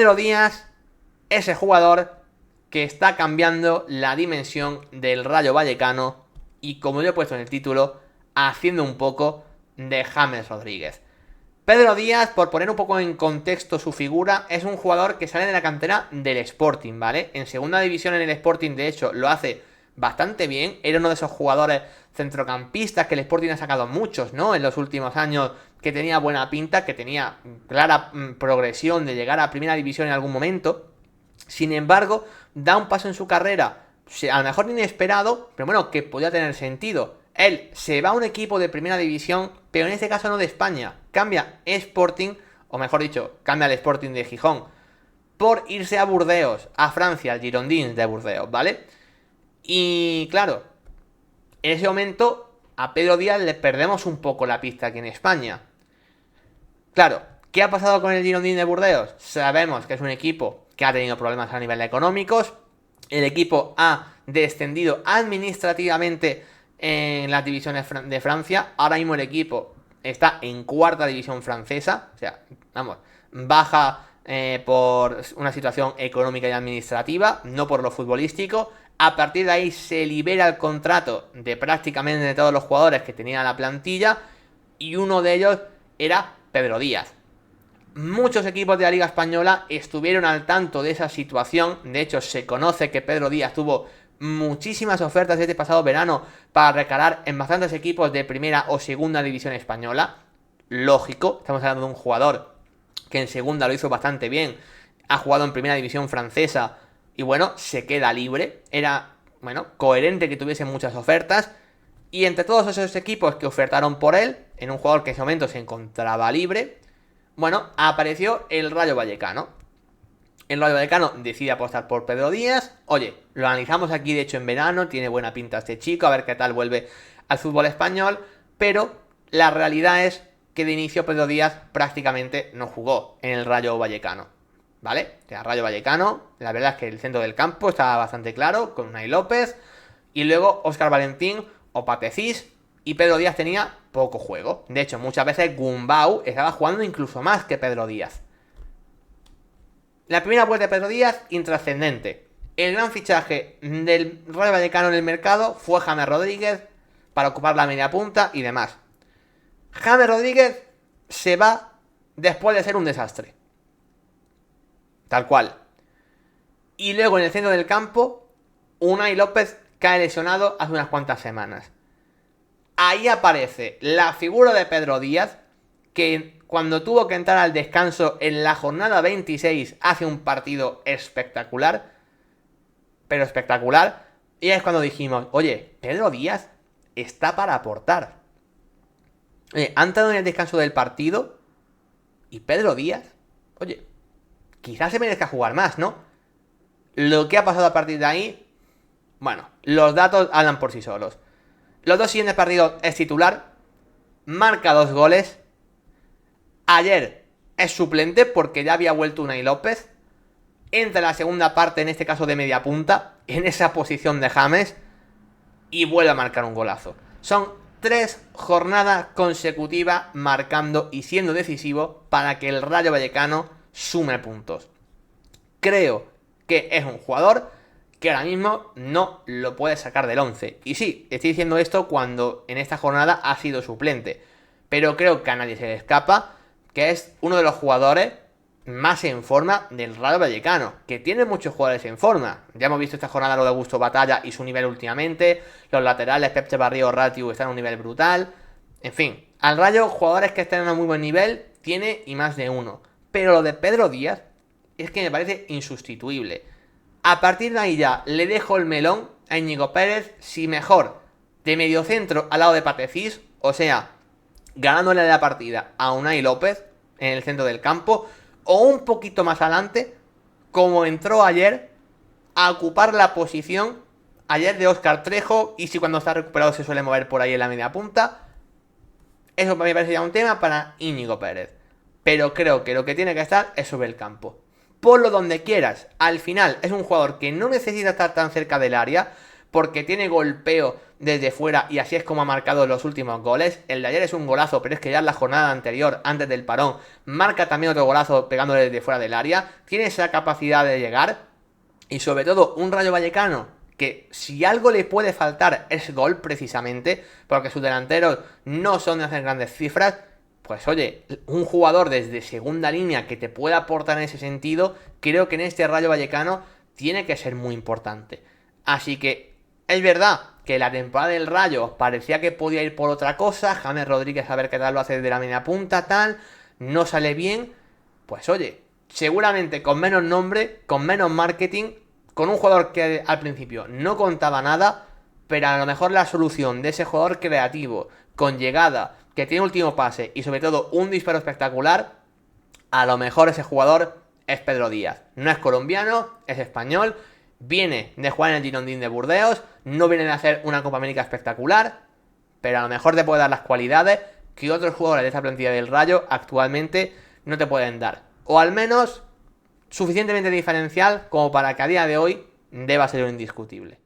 Pedro Díaz, ese jugador que está cambiando la dimensión del Rayo Vallecano y, como yo he puesto en el título, haciendo un poco de James Rodríguez. Pedro Díaz, por poner un poco en contexto su figura, es un jugador que sale de la cantera del Sporting, ¿vale? En segunda división en el Sporting, de hecho, lo hace bastante bien. Era uno de esos jugadores centrocampistas que el Sporting ha sacado muchos, ¿no? En los últimos años, que tenía buena pinta, que tenía clara progresión de llegar a primera división en algún momento. Sin embargo, da un paso en su carrera, a lo mejor inesperado, pero bueno, que podía tener sentido. Él se va a un equipo de primera división, pero en este caso no de España. Cambia Sporting, o mejor dicho, cambia al Sporting de Gijón, por irse a Burdeos, a Francia, al Girondins de Burdeos, ¿vale? Y claro, en ese momento a Pedro Díaz le perdemos un poco la pista aquí en España. Claro, ¿qué ha pasado con el Girondins de Burdeos? Sabemos que es un equipo que ha tenido problemas a nivel económicos. El equipo ha descendido administrativamente en las divisiones de Francia. Ahora mismo el equipo está en cuarta división francesa. O sea, vamos, baja por una situación económica y administrativa, no por lo futbolístico. A partir de ahí se libera el contrato de prácticamente todos los jugadores que tenía la plantilla, y uno de ellos era Pedro Díaz. Muchos equipos de la Liga Española estuvieron al tanto de esa situación. De hecho, se conoce que Pedro Díaz tuvo muchísimas ofertas este pasado verano para recalar en bastantes equipos de primera o segunda división española. Lógico, estamos hablando de un jugador que en segunda lo hizo bastante bien, ha jugado en primera división francesa y bueno, se queda libre. Era, bueno, coherente que tuviese muchas ofertas, y entre todos esos equipos que ofertaron por él, en un jugador que en ese momento se encontraba libre, bueno, apareció el Rayo Vallecano. El Rayo Vallecano decide apostar por Pedro Díaz. Oye, lo analizamos aquí de hecho en verano, tiene buena pinta este chico, a ver qué tal vuelve al fútbol español. Pero la realidad es que de inicio Pedro Díaz prácticamente no jugó en el Rayo Vallecano, ¿vale? O sea, Rayo Vallecano, la verdad es que el centro del campo estaba bastante claro, con Unai López, y luego Óscar Valentín o Patecís, y Pedro Díaz tenía poco juego. De hecho, muchas veces Gumbau estaba jugando incluso más que Pedro Díaz. La primera vuelta de Pedro Díaz, intrascendente. El gran fichaje del Rayo Vallecano en el mercado fue James Rodríguez para ocupar la media punta y demás. James Rodríguez se va después de ser un desastre. Tal cual. Y luego en el centro del campo, Unai López cae lesionado hace unas cuantas semanas. Ahí aparece la figura de Pedro Díaz, que cuando tuvo que entrar al descanso en la jornada 26 hace un partido espectacular, pero espectacular, y es cuando dijimos, oye, Pedro Díaz está para aportar. Oye, ha entrado en el descanso del partido y Pedro Díaz, oye, quizás se merezca jugar más, ¿no? Lo que ha pasado a partir de ahí, bueno, los datos hablan por sí solos. Los dos siguientes partidos es titular, marca 2 goles. Ayer es suplente porque ya había vuelto Unai López. Entra en la segunda parte, en este caso de media punta, en esa posición de James, y vuelve a marcar un golazo. Son 3 jornadas consecutivas marcando y siendo decisivo para que el Rayo Vallecano sume puntos. Creo que es un jugador que ahora mismo no lo puede sacar del 11. Y sí, estoy diciendo esto cuando en esta jornada ha sido suplente, pero creo que a nadie se le escapa que es uno de los jugadores más en forma del Rayo Vallecano, que tiene muchos jugadores en forma. Ya hemos visto esta jornada lo de Augusto Batalla y su nivel últimamente. Los laterales, Pepe Barrio, Ratiu, están a un nivel brutal. En fin, al Rayo, jugadores que están a muy buen nivel, tiene y más de uno. Pero lo de Pedro Díaz es que me parece insustituible. A partir de ahí ya le dejo el melón a Íñigo Pérez, si mejor, de mediocentro al lado de Patecís, o sea, ganándole la partida a Unai López en el centro del campo, o un poquito más adelante, como entró ayer, a ocupar la posición ayer de Óscar Trejo, y si cuando está recuperado se suele mover por ahí en la media punta. Eso para mí parece ya un tema para Íñigo Pérez, pero creo que lo que tiene que estar es sobre el campo. Ponlo donde quieras, al final es un jugador que no necesita estar tan cerca del área, porque tiene golpeo desde fuera y así es como ha marcado los últimos goles. El de ayer es un golazo, pero es que ya en la jornada anterior, antes del parón, marca también otro golazo pegándole desde fuera del área. Tiene esa capacidad de llegar y sobre todo un Rayo Vallecano que si algo le puede faltar es gol precisamente, porque sus delanteros no son de hacer grandes cifras. Pues oye, un jugador desde segunda línea que te pueda aportar en ese sentido, creo que en este Rayo Vallecano tiene que ser muy importante. Así que es verdad que la temporada del Rayo parecía que podía ir por otra cosa, James Rodríguez a ver qué tal lo hace desde la media punta, tal, no sale bien, pues oye, seguramente con menos nombre, con menos marketing, con un jugador que al principio no contaba nada, pero a lo mejor la solución de ese jugador creativo, con llegada, que tiene último pase y sobre todo un disparo espectacular, a lo mejor ese jugador es Pedro Díaz. No es colombiano, es español, viene de jugar en el Girondín de Burdeos, no viene de hacer una Copa América espectacular, pero a lo mejor te puede dar las cualidades que otros jugadores de esta plantilla del Rayo actualmente no te pueden dar. O al menos suficientemente diferencial como para que a día de hoy deba ser un indiscutible.